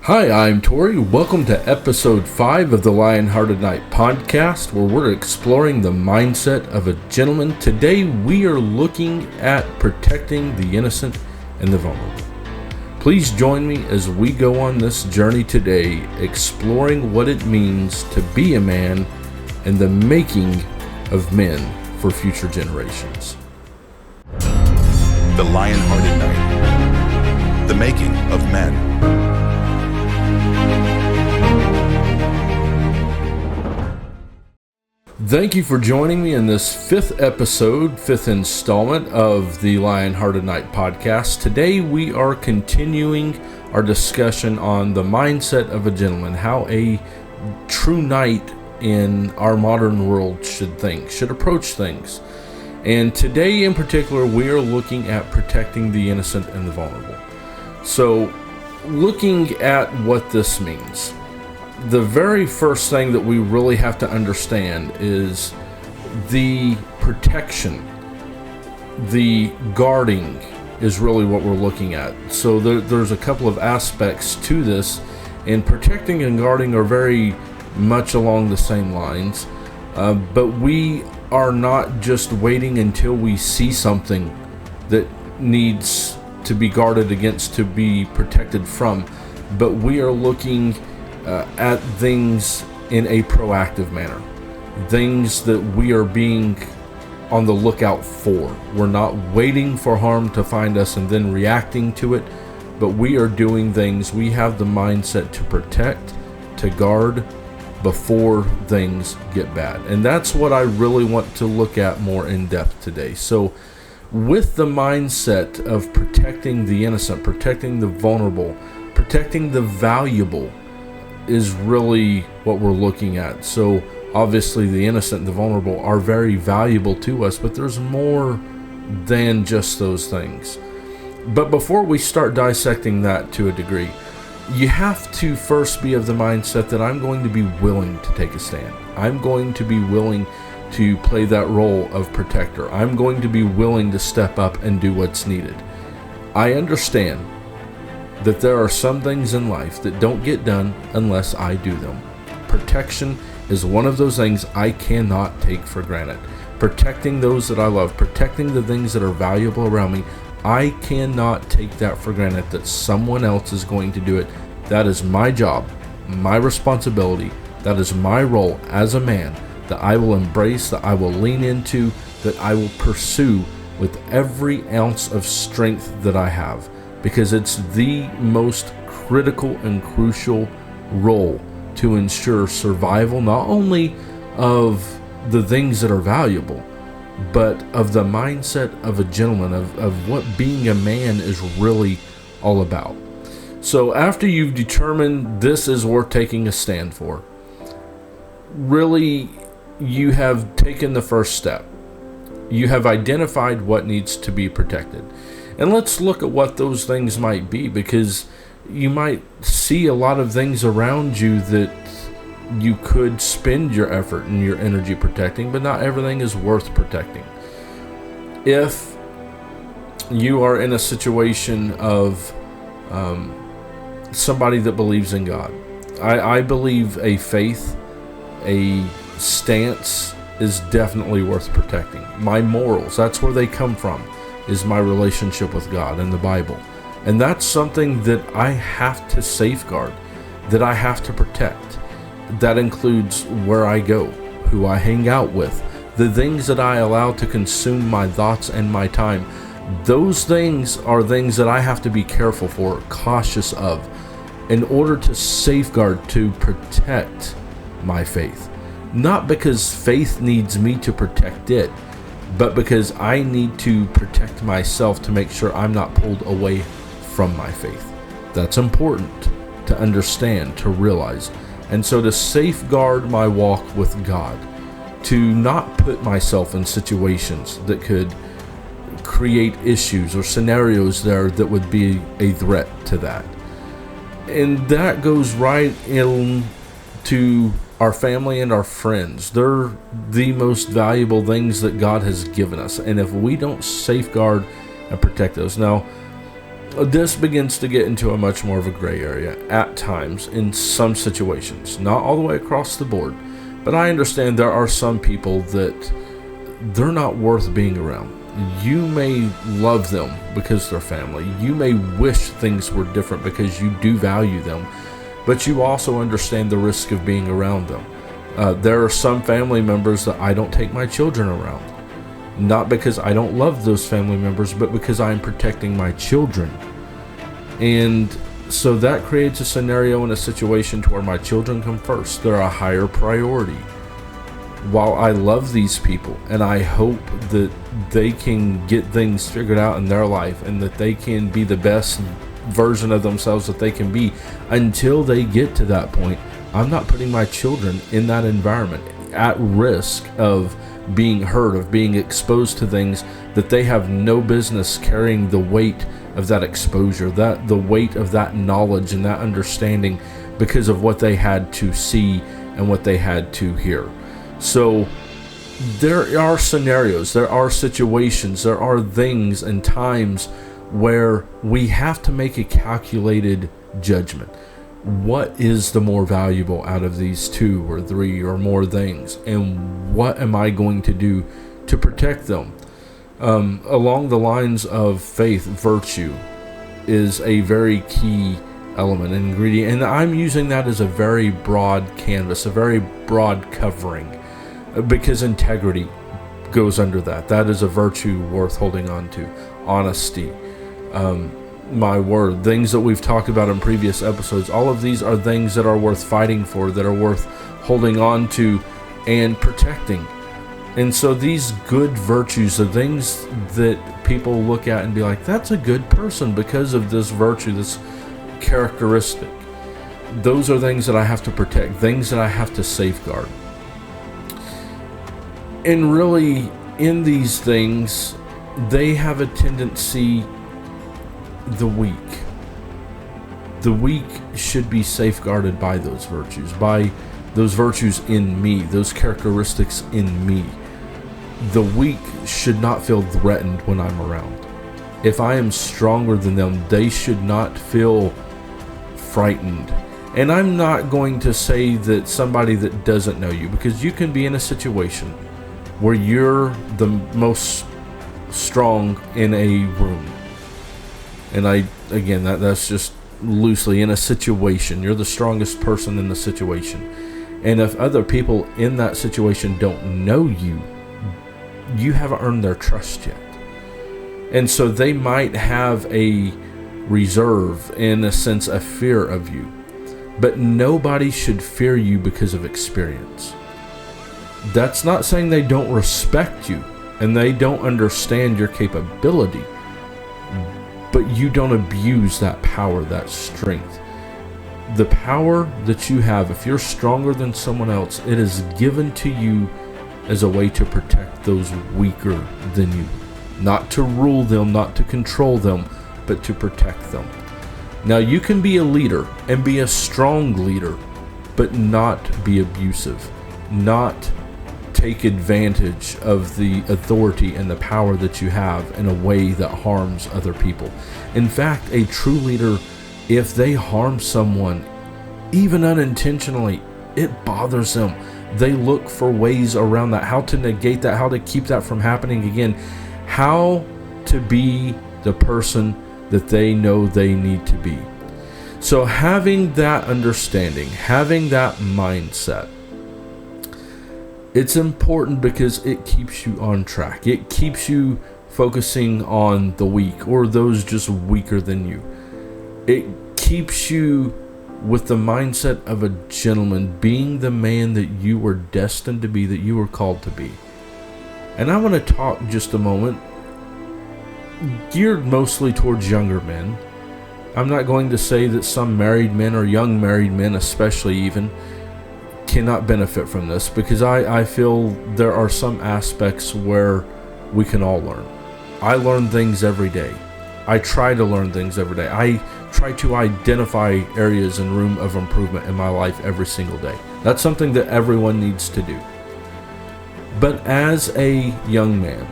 Hi, I'm Tory. Welcome to episode 5 of the Lionhearted podcast, where we're exploring the mindset of a gentleman. Today, we are looking at protecting the innocent and the vulnerable. Please join me as we go on this journey today, exploring what it means to be a man and the making of men for future generations. The Lionhearted Knight, the making of men. Thank you for joining me in this fifth installment of the Lionhearted Knight podcast. Today we are continuing our discussion on the mindset of a gentleman, how a true knight in our modern world should approach things. And today in particular, we are looking at protecting the innocent and the vulnerable. So, looking at what this means, the very first thing that we really have to understand is the protection, the guarding is really what we're looking at. So there's a couple of aspects to this, and protecting and guarding are very much along the same lines, but we are not just waiting until we see something that needs to be guarded against, to be protected from, but we are looking at things in a proactive manner, things that we are being on the lookout for. We're not waiting for harm to find us and then reacting to it, but we are doing things. We have the mindset to protect, to guard before things get bad. And that's what I really want to look at more in depth today. So with the mindset of protecting the innocent, protecting the vulnerable, protecting the valuable, is really what we're looking at. So obviously the innocent and the vulnerable are very valuable to us, but there's more than just those things. But before we start dissecting that to a degree, you have to first be of the mindset that I'm going to be willing to take a stand. I'm going to be willing to play that role of protector. I'm going to be willing to step up and do what's needed. I understand that there are some things in life that don't get done unless I do them. Protection is one of those things I cannot take for granted. Protecting those that I love, protecting the things that are valuable around me, I cannot take that for granted that someone else is going to do it. That is my job, my responsibility, that is my role as a man, that I will embrace, that I will lean into, that I will pursue with every ounce of strength that I have. Because it's the most critical and crucial role to ensure survival, not only of the things that are valuable, but of the mindset of a gentleman, of what being a man is really all about. So after you've determined this is worth taking a stand for, really you have taken the first step. You have identified what needs to be protected. And let's look at what those things might be, because you might see a lot of things around you that you could spend your effort and your energy protecting, but not everything is worth protecting. If you are in a situation of somebody that believes in God, I believe a faith, a stance is definitely worth protecting. My morals, that's where they come from, is my relationship with God and the Bible. And that's something that I have to safeguard, that I have to protect. That includes where I go, who I hang out with, the things that I allow to consume my thoughts and my time. Those things are things that I have to be careful for, cautious of, in order to safeguard, to protect my faith. Not because faith needs me to protect it, but because I need to protect myself to make sure I'm not pulled away from my faith. That's important to understand, to realize. And so to safeguard my walk with God, to not put myself in situations that could create issues or scenarios there that would be a threat to that. And that goes right into our family and our friends. They're the most valuable things that God has given us. And if we don't safeguard and protect those. Now, This begins to get into a much more of a gray area at times in some situations, not all the way across the board, but I understand there are some people that they're not worth being around. You may love them because they're family. You may wish things were different because you do value them, but you also understand the risk of being around them. There are some family members that I don't take my children around. Not because I don't love those family members, but because I'm protecting my children. And so that creates a scenario and a situation to where my children come first. They're a higher priority. While I love these people and I hope that they can get things figured out in their life and that they can be the best version of themselves that they can be, until they get to that point, I'm not putting my children in that environment at risk of being hurt, of being exposed to things that they have no business carrying the weight of that exposure, that the weight of that knowledge and that understanding because of what they had to see and what they had to hear. So there are scenarios, there are situations, there are things and times where we have to make a calculated judgment. What is the more valuable out of these 2 or 3 or more things, and what am I going to do to protect them? Along the lines of faith, virtue is a very key element and ingredient, and I'm using that as a very broad canvas, a very broad covering, because integrity goes under that. That is a virtue worth holding on to. Honesty, my word, things that we've talked about in previous episodes, all of these are things that are worth fighting for, that are worth holding on to and protecting. And so these good virtues, the things that people look at and be like, that's a good person because of this virtue, this characteristic, those are things that I have to protect, things that I have to safeguard. And really, in these things, they have a tendency, the weak should be safeguarded by those virtues in me, those characteristics in me. The weak should not feel threatened when I'm around. If I am stronger than them, they should not feel frightened. And I'm not going to say that somebody that doesn't know you, because you can be in a situation where you're the most strong in a room. And that's just loosely in a situation. You're the strongest person in the situation. And if other people in that situation don't know you, you haven't earned their trust yet. And so they might have a reserve, in a sense, a fear of you. But nobody should fear you because of experience. That's not saying they don't respect you and they don't understand your capability, but you don't abuse that power, that strength. The power that you have, if you're stronger than someone else, it is given to you as a way to protect those weaker than you. Not to rule them, not to control them, but to protect them. Now, you can be a leader and be a strong leader, but not be abusive, not take advantage of the authority and the power that you have in a way that harms other people. In fact, a true leader, if they harm someone, even unintentionally, it bothers them. They look for ways around that, how to negate that, how to keep that from happening again, how to be the person that they know they need to be. So having that understanding, having that mindset, it's important because it keeps you on track. It keeps you focusing on the weak or those just weaker than you. It keeps you with the mindset of a gentleman, being the man that you were destined to be, that you were called to be. And I want to talk just a moment geared mostly towards younger men. I'm not going to say that some married men or young married men especially even cannot benefit from this, because I feel there are some aspects where we can all learn. I learn things every day. I try to learn things every day. I try to identify areas and room of improvement in my life every single day. That's something that everyone needs to do. But as a young man,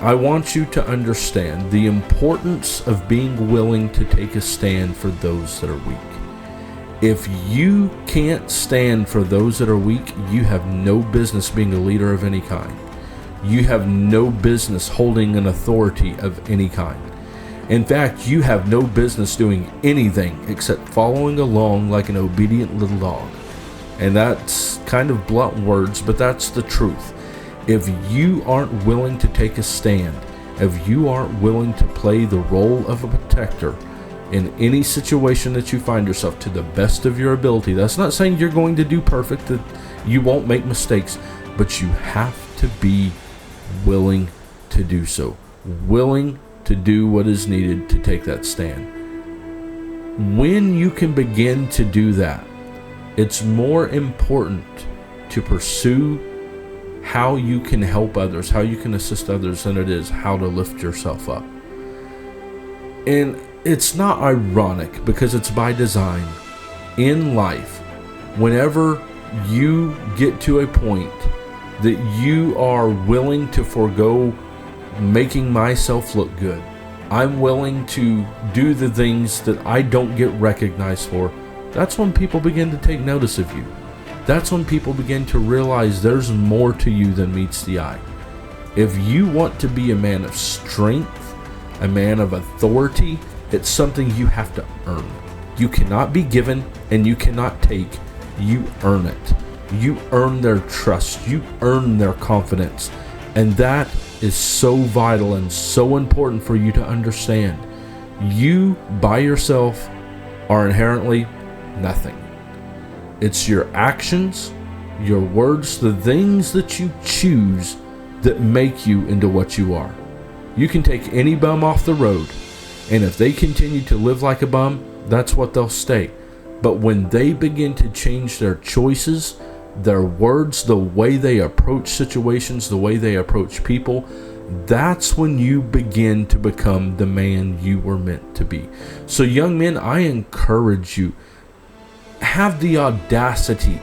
I want you to understand the importance of being willing to take a stand for those that are weak. If you can't stand for those that are weak, you have no business being a leader of any kind. You have no business holding an authority of any kind. In fact, you have no business doing anything except following along like an obedient little dog. And that's kind of blunt words, but that's the truth. If you aren't willing to take a stand, if you aren't willing to play the role of a protector in any situation that you find yourself to the best of your ability, that's not saying you're going to do perfect, that you won't make mistakes, but you have to be willing to do so, willing to do what is needed to take that stand. When you can begin to do that, it's more important to pursue how you can help others, how you can assist others, than it is how to lift yourself up. And it's not ironic, because it's by design. In life, whenever you get to a point that you are willing to forego making myself look good, I'm willing to do the things that I don't get recognized for, that's when people begin to take notice of you. That's when people begin to realize there's more to you than meets the eye. If you want to be a man of strength, a man of authority, it's something you have to earn. You cannot be given and you cannot take. You earn it. You earn their trust. You earn their confidence. And that is so vital and so important for you to understand. You, by yourself, are inherently nothing. It's your actions, your words, the things that you choose that make you into what you are. You can take any bum off the road, and if they continue to live like a bum, that's what they'll stay. But when they begin to change their choices, their words, the way they approach situations, the way they approach people, that's when you begin to become the man you were meant to be. So young men, I encourage you, have the audacity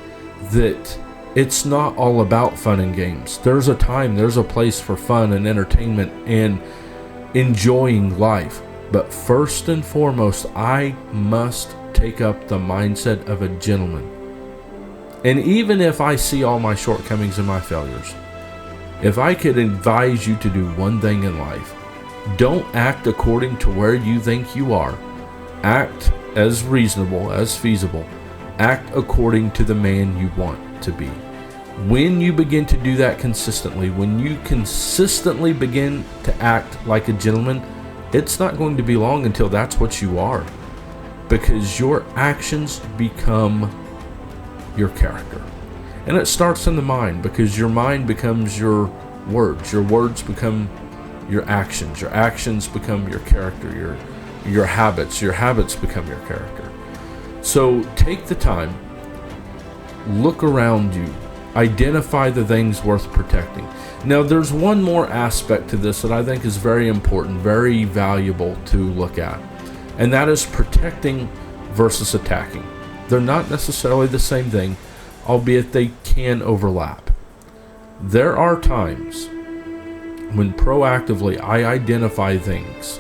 that it's not all about fun and games. There's a time, there's a place for fun and entertainment and enjoying life. But first and foremost, I must take up the mindset of a gentleman. And even if I see all my shortcomings and my failures, if I could advise you to do one thing in life, don't act according to where you think you are. Act as reasonable, as feasible. Act according to the man you want to be. When you begin to do that consistently, when you consistently begin to act like a gentleman, it's not going to be long until that's what you are, because your actions become your character. And it starts in the mind, because your mind becomes your words become your actions become your character, your habits become your character. So take the time, look around you, identify the things worth protecting. Now there's one more aspect to this that I think is very important, very valuable to look at, and that is protecting versus attacking. They're not necessarily the same thing, albeit they can overlap. There are times when proactively I identify things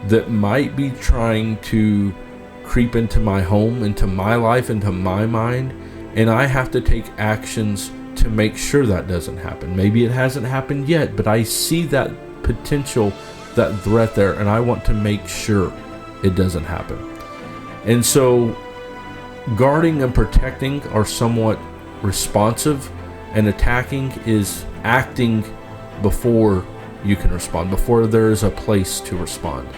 that might be trying to creep into my home, into my life, into my mind, and I have to take actions to make sure that doesn't happen. Maybe it hasn't happened yet, but I see that potential, that threat there, and I want to make sure it doesn't happen. And so guarding and protecting are somewhat responsive, and attacking is acting before you can respond, before there is a place to respond.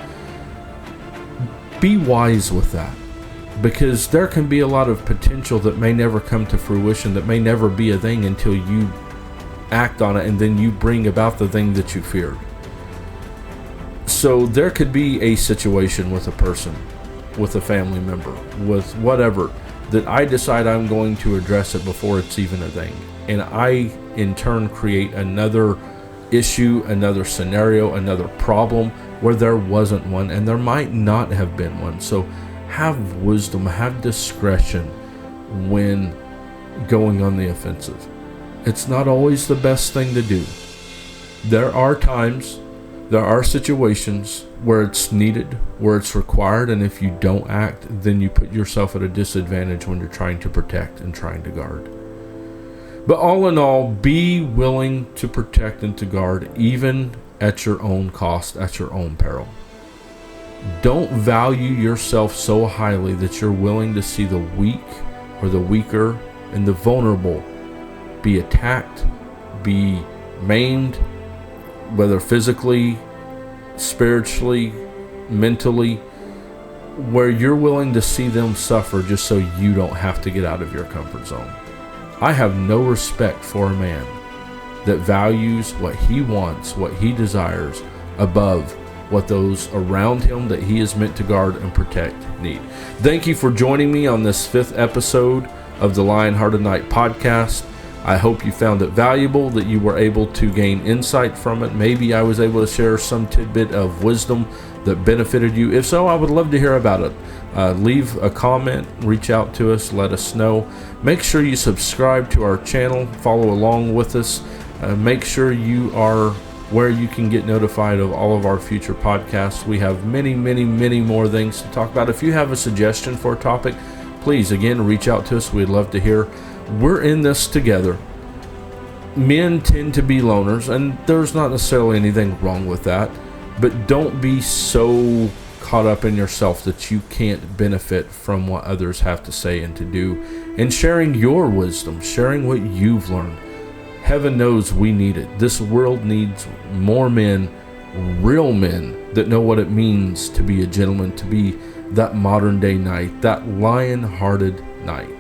Be wise with that, because there can be a lot of potential that may never come to fruition, that may never be a thing until you act on it and then you bring about the thing that you feared. So there could be a situation with a person, with a family member, with whatever, that I decide I'm going to address it before it's even a thing. And I, in turn, create another issue, another scenario, another problem where there wasn't one, and there might not have been one. So have wisdom, have discretion when going on the offensive. It's not always the best thing to do, There are times, there are situations where it's needed, where it's required, and if you don't act, then you put yourself at a disadvantage when you're trying to protect and trying to guard. But all in all, be willing to protect and to guard, even at your own cost, at your own peril. Don't value yourself so highly that you're willing to see the weak or the weaker and the vulnerable be attacked, be maimed, whether physically, spiritually, mentally, where you're willing to see them suffer just so you don't have to get out of your comfort zone. I have no respect for a man that values what he wants, what he desires, above what those around him that he is meant to guard and protect need. Thank you for joining me on this 5th episode of the Lionhearted Knight podcast. I hope you found it valuable, that you were able to gain insight from it. Maybe I was able to share some tidbit of wisdom that benefited you. If so, I would love to hear about it. Leave a comment, reach out to us, let us know. Make sure you subscribe to our channel, follow along with us. Make sure you are where you can get notified of all of our future podcasts. We have many, many, many more things to talk about. If you have a suggestion for a topic, please, again, reach out to us. We'd love to hear. We're in this together. Men tend to be loners, and there's not necessarily anything wrong with that, but don't be so caught up in yourself that you can't benefit from what others have to say and to do, and sharing your wisdom, sharing what you've learned. Heaven knows we need it. This world needs more men, real men, that know what it means to be a gentleman, to be that modern day knight, that lion-hearted knight.